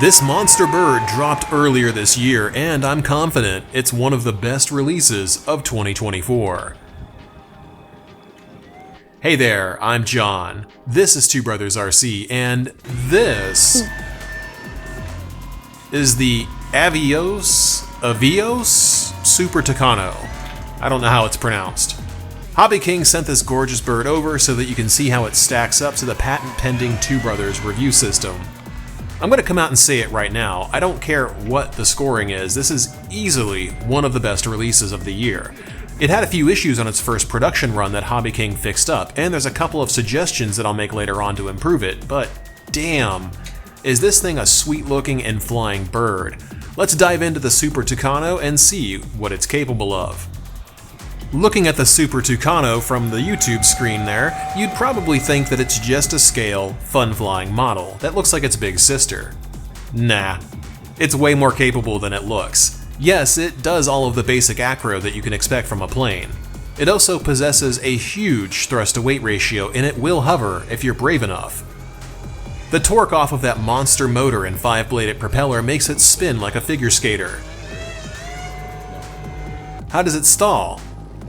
This monster bird dropped earlier this year, and I'm confident it's one of the best releases of 2024. Hey there, I'm John. This is Two Brothers RC, and this is the Avios Super Tucano. I don't know how it's pronounced. Hobby King sent this gorgeous bird over so that you can see how it stacks up to the patent-pending Two Brothers review system. I'm going to come out and say it right now, I don't care what the scoring is, this is easily one of the best releases of the year. It had a few issues on its first production run that Hobby King fixed up, and there's a couple of suggestions that I'll make later on to improve it, but damn, is this thing a sweet looking and flying bird. Let's dive into the Super Tucano and see what it's capable of. Looking at the Super Tucano from the YouTube screen there, you'd probably think that it's just a scale, fun-flying model that looks like its big sister. Nah, it's way more capable than it looks. Yes, it does all of the basic acro that you can expect from a plane. It also possesses a huge thrust-to-weight ratio, and it will hover if you're brave enough. The torque off of that monster motor and 5-bladed propeller makes it spin like a figure skater. How does it stall?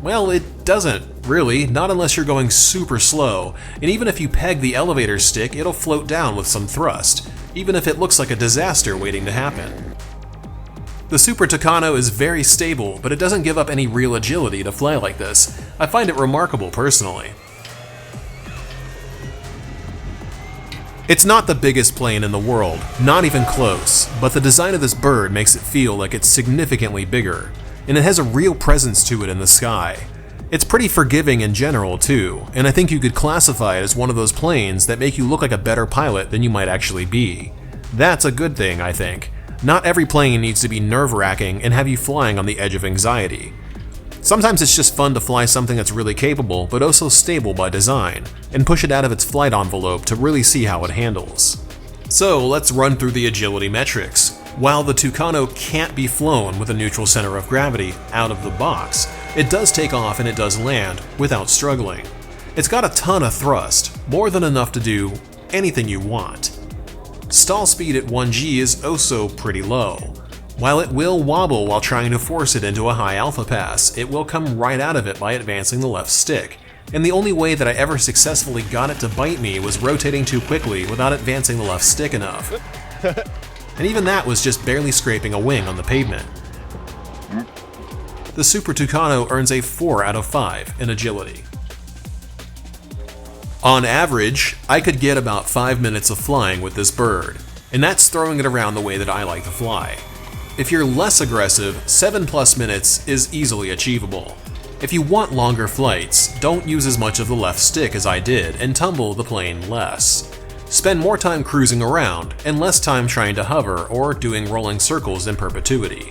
Well, it doesn't, really, not unless you're going super slow, and even if you peg the elevator stick, it'll float down with some thrust, even if it looks like a disaster waiting to happen. The Super Tucano is very stable, but it doesn't give up any real agility to fly like this. I find it remarkable personally. It's not the biggest plane in the world, not even close, but the design of this bird makes it feel like it's significantly bigger. And it has a real presence to it in the sky. It's pretty forgiving in general too, and I think you could classify it as one of those planes that make you look like a better pilot than you might actually be. That's a good thing, I think. Not every plane needs to be nerve-wracking and have you flying on the edge of anxiety. Sometimes it's just fun to fly something that's really capable but also stable by design, and push it out of its flight envelope to really see how it handles. So let's run through the agility metrics. While the Tucano can't be flown with a neutral center of gravity out of the box, it does take off and it does land without struggling. It's got a ton of thrust, more than enough to do anything you want. Stall speed at 1G is also pretty low. While it will wobble while trying to force it into a high alpha pass, it will come right out of it by advancing the left stick. And the only way that I ever successfully got it to bite me was rotating too quickly without advancing the left stick enough. And even that was just barely scraping a wing on the pavement. The Super Tucano earns a 4 out of 5 in agility. On average, I could get about 5 minutes of flying with this bird, and that's throwing it around the way that I like to fly. If you're less aggressive, 7+ minutes is easily achievable. If you want longer flights, don't use as much of the left stick as I did and tumble the plane less. Spend more time cruising around and less time trying to hover or doing rolling circles in perpetuity.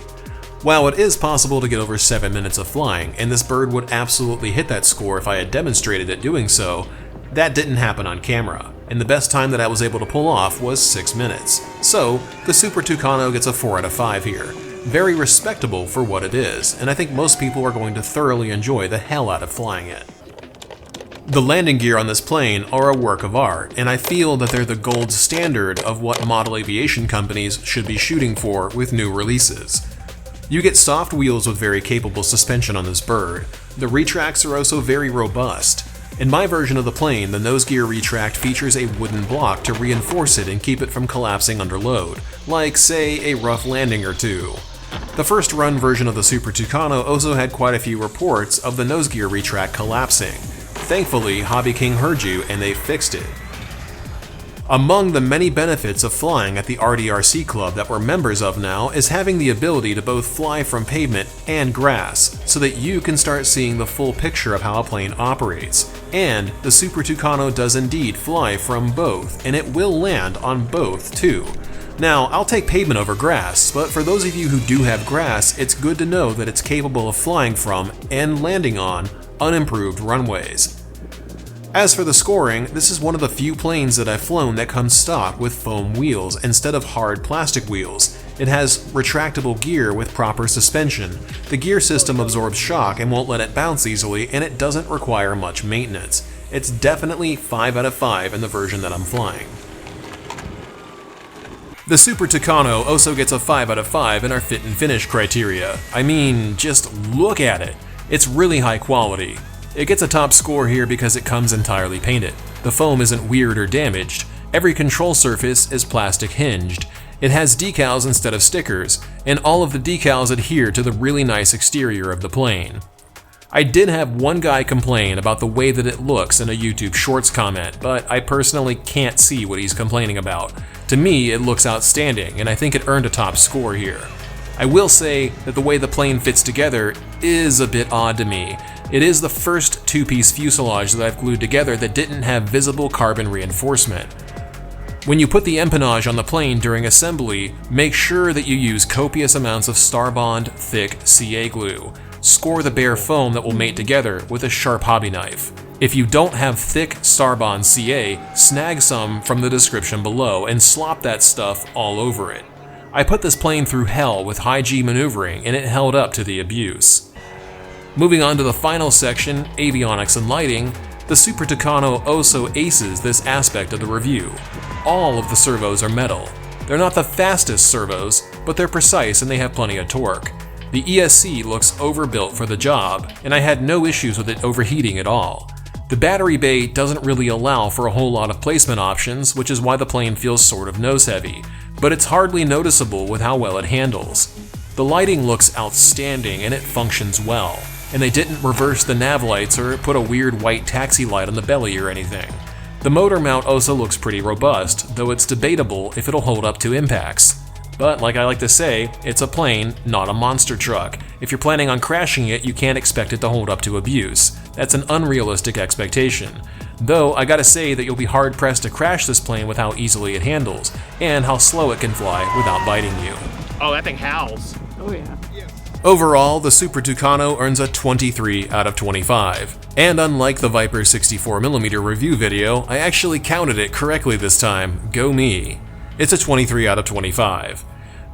While it is possible to get over 7 minutes of flying, and this bird would absolutely hit that score if I had demonstrated it doing so, that didn't happen on camera, and the best time that I was able to pull off was 6 minutes. So, the Super Tucano gets a 4 out of 5 here. Very respectable for what it is, and I think most people are going to thoroughly enjoy the hell out of flying it. The landing gear on this plane are a work of art, and I feel that they're the gold standard of what model aviation companies should be shooting for with new releases. You get soft wheels with very capable suspension on this bird. The retracts are also very robust. In my version of the plane, the nose gear retract features a wooden block to reinforce it and keep it from collapsing under load, like, say, a rough landing or two. The first run version of the Super Tucano also had quite a few reports of the nose gear retract collapsing. Thankfully, Hobby King heard you and they fixed it. Among the many benefits of flying at the RDRC Club that we're members of now is having the ability to both fly from pavement and grass, so that you can start seeing the full picture of how a plane operates. And the Super Tucano does indeed fly from both, and it will land on both too. Now, I'll take pavement over grass, but for those of you who do have grass, it's good to know that it's capable of flying from and landing on unimproved runways. As for the scoring, this is one of the few planes that I've flown that comes stock with foam wheels instead of hard plastic wheels. It has retractable gear with proper suspension. The gear system absorbs shock and won't let it bounce easily, and it doesn't require much maintenance. It's definitely 5 out of 5 in the version that I'm flying. The Super Tucano also gets a 5 out of 5 in our fit and finish criteria. I mean, just look at it. It's really high quality. It gets a top score here because it comes entirely painted. The foam isn't weird or damaged. Every control surface is plastic hinged. It has decals instead of stickers, and all of the decals adhere to the really nice exterior of the plane. I did have one guy complain about the way that it looks in a YouTube Shorts comment, but I personally can't see what he's complaining about. To me, it looks outstanding, and I think it earned a top score here. I will say that the way the plane fits together is a bit odd to me. It is the first two-piece fuselage that I've glued together that didn't have visible carbon reinforcement. When you put the empennage on the plane during assembly, make sure that you use copious amounts of Starbond thick CA glue. Score the bare foam that will mate together with a sharp hobby knife. If you don't have thick Starbond CA, snag some from the description below and slop that stuff all over it. I put this plane through hell with high G maneuvering and it held up to the abuse. Moving on to the final section, avionics and lighting, the Super Tucano also aces this aspect of the review. All of the servos are metal. They're not the fastest servos, but they're precise and they have plenty of torque. The ESC looks overbuilt for the job, and I had no issues with it overheating at all. The battery bay doesn't really allow for a whole lot of placement options, which is why the plane feels sort of nose heavy, but it's hardly noticeable with how well it handles. The lighting looks outstanding and it functions well, and they didn't reverse the nav lights or put a weird white taxi light on the belly or anything. The motor mount also looks pretty robust, though it's debatable if it'll hold up to impacts. But like I like to say, it's a plane, not a monster truck. If you're planning on crashing it, you can't expect it to hold up to abuse. That's an unrealistic expectation. Though I gotta say that you'll be hard pressed to crash this plane with how easily it handles, and how slow it can fly without biting you. Oh, that thing howls. Oh yeah. Overall, the Super Tucano earns a 23 out of 25. And unlike the Viper 64mm review video, I actually counted it correctly this time. Go me. It's a 23 out of 25.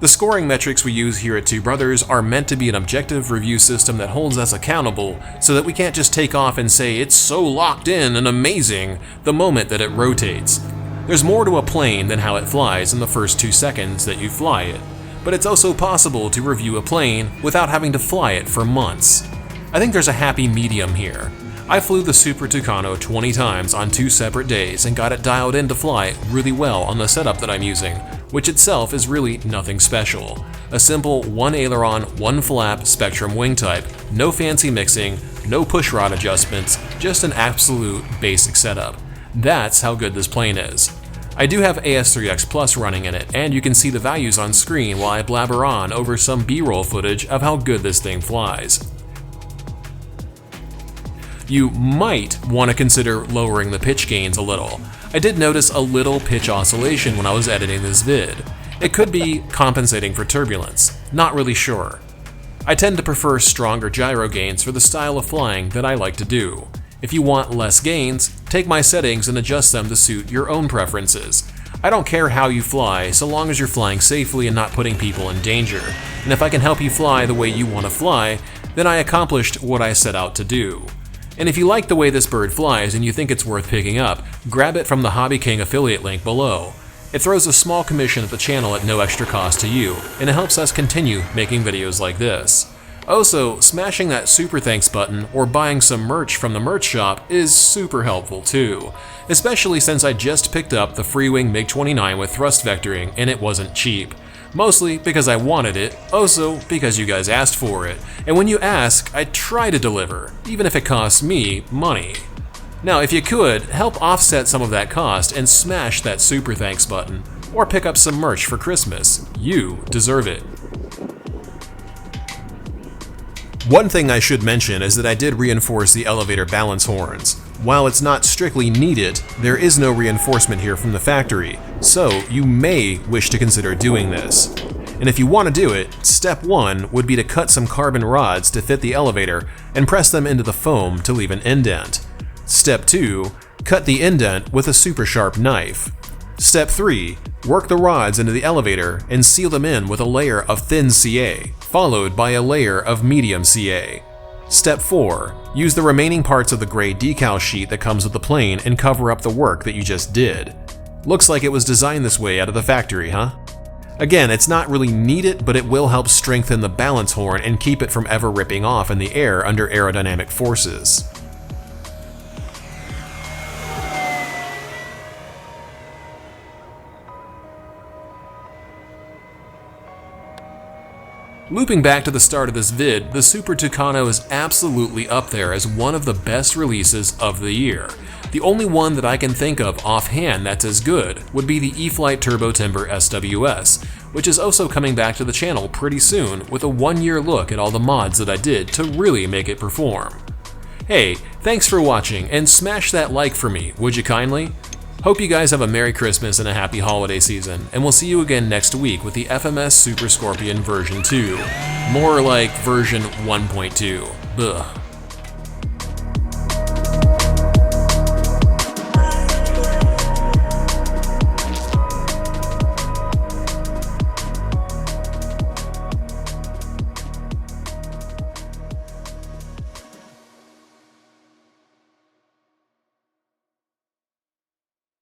The scoring metrics we use here at Two Brothers are meant to be an objective review system that holds us accountable so that we can't just take off and say it's so locked in and amazing the moment that it rotates. There's more to a plane than how it flies in the first 2 seconds that you fly it, but it's also possible to review a plane without having to fly it for months. I think there's a happy medium here. I flew the Super Tucano 20 times on 2 separate days and got it dialed in to fly really well on the setup that I'm using, which itself is really nothing special. A simple 1 aileron, 1 flap Spectrum wing type, no fancy mixing, no pushrod adjustments, just an absolute basic setup. That's how good this plane is. I do have AS3X Plus running in it, and you can see the values on screen while I blabber on over some B-roll footage of how good this thing flies. You might want to consider lowering the pitch gains a little. I did notice a little pitch oscillation when I was editing this vid. It could be compensating for turbulence, not really sure. I tend to prefer stronger gyro gains for the style of flying that I like to do. If you want less gains, take my settings and adjust them to suit your own preferences. I don't care how you fly, so long as you're flying safely and not putting people in danger. And if I can help you fly the way you want to fly, then I accomplished what I set out to do. And if you like the way this bird flies and you think it's worth picking up, grab it from the Hobby King affiliate link below. It throws a small commission at the channel at no extra cost to you, and it helps us continue making videos like this. Also, smashing that super thanks button or buying some merch from the merch shop is super helpful too, especially since I just picked up the Freewing MiG-29 with thrust vectoring and it wasn't cheap. Mostly because I wanted it, also because you guys asked for it, and when you ask, I try to deliver, even if it costs me money. Now, if you could, help offset some of that cost and smash that super thanks button, or pick up some merch for Christmas. You deserve it. One thing I should mention is that I did reinforce the elevator balance horns. While it's not strictly needed, there is no reinforcement here from the factory, so you may wish to consider doing this. And if you want to do it, step 1 would be to cut some carbon rods to fit the elevator and press them into the foam to leave an indent. Step 2, cut the indent with a super sharp knife. Step 3, work the rods into the elevator and seal them in with a layer of thin CA, followed by a layer of medium CA. Step 4, use the remaining parts of the gray decal sheet that comes with the plane and cover up the work that you just did. Looks like it was designed this way out of the factory, huh? Again, it's not really needed, but it will help strengthen the balance horn and keep it from ever ripping off in the air under aerodynamic forces. Looping back to the start of this vid, the Super Tucano is absolutely up there as one of the best releases of the year. The only one that I can think of offhand that's as good would be the E-flite Turbo Timber SWS, which is also coming back to the channel pretty soon with a 1-year look at all the mods that I did to really make it perform. Hey, thanks for watching, and smash that like for me, would you kindly? Hope you guys have a Merry Christmas and a Happy Holiday season, and we'll see you again next week with the FMS Super Scorpion version 2. More like version 1.2. Ugh.